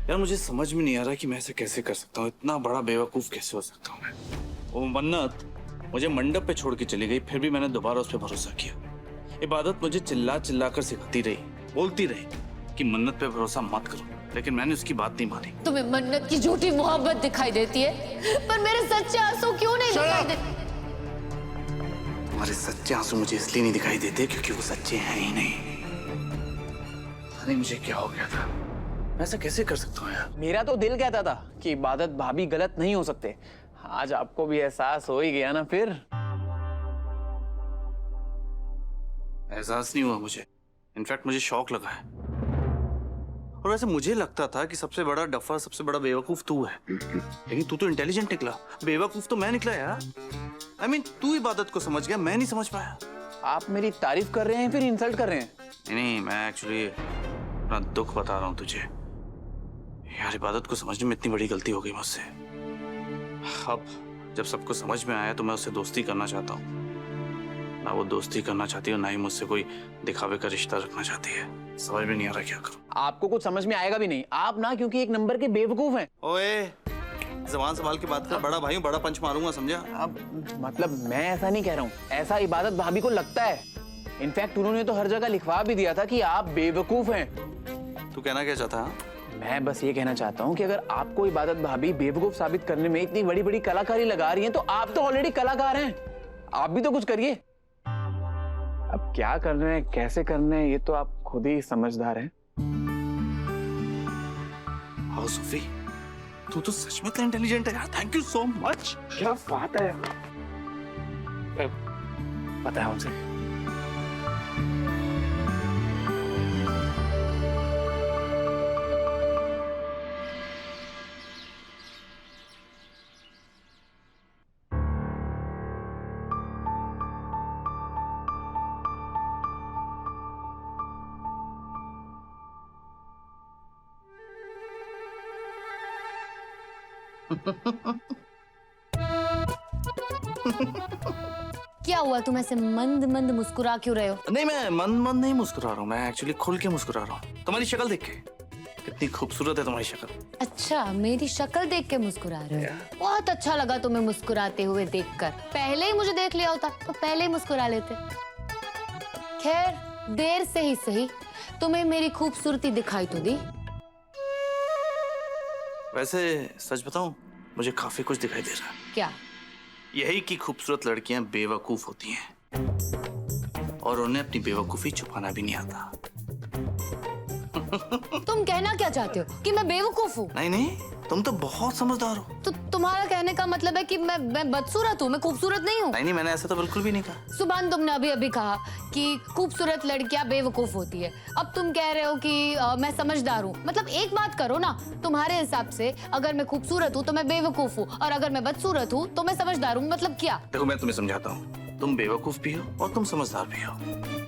यार मुझे समझ में नहीं आ रहा कि मैं ऐसे कैसे कर सकता हूँ, इतना बड़ा बेवकूफ कैसे हो सकता हूँ मैं। वो मन्नत मुझे मंडप पे छोड़ के चली गई, फिर भी मैंने दोबारा उस पर भरोसा किया। इबादत मुझे चिल्ला चिल्ला कर सिखाती रही, बोलती रही कि मन्नत पे भरोसा मत करो, लेकिन मैंने उसकी बात नहीं मानी। तुम्हें मन्नत की झूठी मोहब्बत दिखाई देती है, पर मेरे सच्चे आंसू क्यों नहीं दिखाई देते? तुम्हारे सच्चे आंसू मुझे इसलिए नहीं दिखाई देते क्योंकि वो सच्चे हैं ही नहीं। अरे मुझे क्या हो गया था, मैं ऐसा कैसे कर सकता हूँ यार। मेरा तो दिल कहता था कि इबादत भाभी गलत नहीं हो सकते। आज आपको भी एहसास हो ही गया ना फिर। एहसास नहीं हुआ मुझे, इनफैक्ट मुझे शौक लगा है। और वैसे मुझे लगता था कि सबसे बड़ा डफर, सबसे बड़ा बेवकूफ तू है, लेकिन तू तो इंटेलिजेंट निकला। बेवकूफ तो मैं निकला यार। I mean, तू इबादत को समझ गया, मैं नहीं समझ पाया। आप मेरी तारीफ कर रहे हैं फिर इंसल्ट कर रहे हैं? नहीं, मैं एक्चुअली अपना दुख बता रहा हूँ तुझे। यार इबादत को समझने में इतनी बड़ी गलती हो गई मुझसे। अब जब सबको समझ में आया तो मैं उससे दोस्ती करना चाहता हूँ। ना वो दोस्ती करना चाहती है, ना ही मुझसे कोई दिखावे का रिश्ता रखना चाहती है। समझ में नहीं आ रहा क्या करूँ। आपको कुछ समझ में आएगा भी नहीं, आप ना क्योंकि एक नंबर के बेवकूफ हैं। ओए ज़बान संभाल के बात कर, बड़ा भाई हूँ, बड़ा पंच मारूंगा, समझा? अब मतलब मैं ऐसा नहीं कह रहा हूँ, ऐसा इबादत भाभी को लगता है। इनफैक्ट उन्होंने तो हर जगह लिखवा भी दिया था कि आप बेवकूफ हैं। तू कहना क्या चाहता है? मैं बस ये कहना चाहता हूँ कि अगर आपको इबादत भाभी बेवकूफ साबित करने में इतनी बड़ी बड़ी कलाकारी लगा रही हैं, तो आप तो ऑलरेडी कलाकार हैं, आप भी तो कुछ करिए। अब क्या करना है, कैसे करना है, ये तो आप खुद ही समझदार हैं। हाँ सोफी, तू तो सच में इतना इंटेलिजेंट है यार। Thank you so much. क्या बात है, पता है मुझे। क्या हुआ, तुम ऐसे मंद मंद मुस्कुरा क्यों रहे हो? नहीं, मैं मंद मंद नहीं मुस्कुरा रहा हूँ, मैं एक्चुअली खुल के मुस्कुरा रहा हूँ। तुम्हारी शक्ल देख के, कितनी खूबसूरत है तुम्हारी शक्ल। अच्छा, मेरी शक्ल देख के मुस्कुरा रहे हो? बहुत अच्छा लगा तुम्हें मुस्कुराते हुए देखकर। पहले ही मुझे देख लिया होता तो पहले ही मुस्कुरा लेते। खैर, देर से ही सही, तुम्हें मेरी खूबसूरती दिखाई तो दी। वैसे सच बताऊं, मुझे काफी कुछ दिखाई दे रहा है। क्या? यही कि खूबसूरत लड़कियां बेवकूफ होती हैं और उन्हें अपनी बेवकूफी छुपाना भी नहीं आता। तुम कहना क्या चाहते हो कि मैं बेवकूफ हूँ? नहीं नहीं, तुम तो बहुत समझदार हो। तो तुम्हारा कहने का मतलब है कि मैं बदसूरत हूँ, मैं खूबसूरत नहीं हूँ? नहीं, मैंने ऐसा तो बिल्कुल भी नहीं कहा। सुभान, तुमने अभी अभी कहा कि खूबसूरत लड़कियां बेवकूफ होती है। अब तुम कह रहे हो कि मैं समझदार हूँ। मतलब एक बात करो ना, तुम्हारे हिसाब से अगर मैं खूबसूरत हूँ तो मैं बेवकूफ हूँ, और अगर मैं बदसूरत हूँ तो मैं समझदार हूँ। मतलब क्या? देखो मैं तुम्हें समझाता हूँ, तुम बेवकूफ भी हो और तुम समझदार भी हो।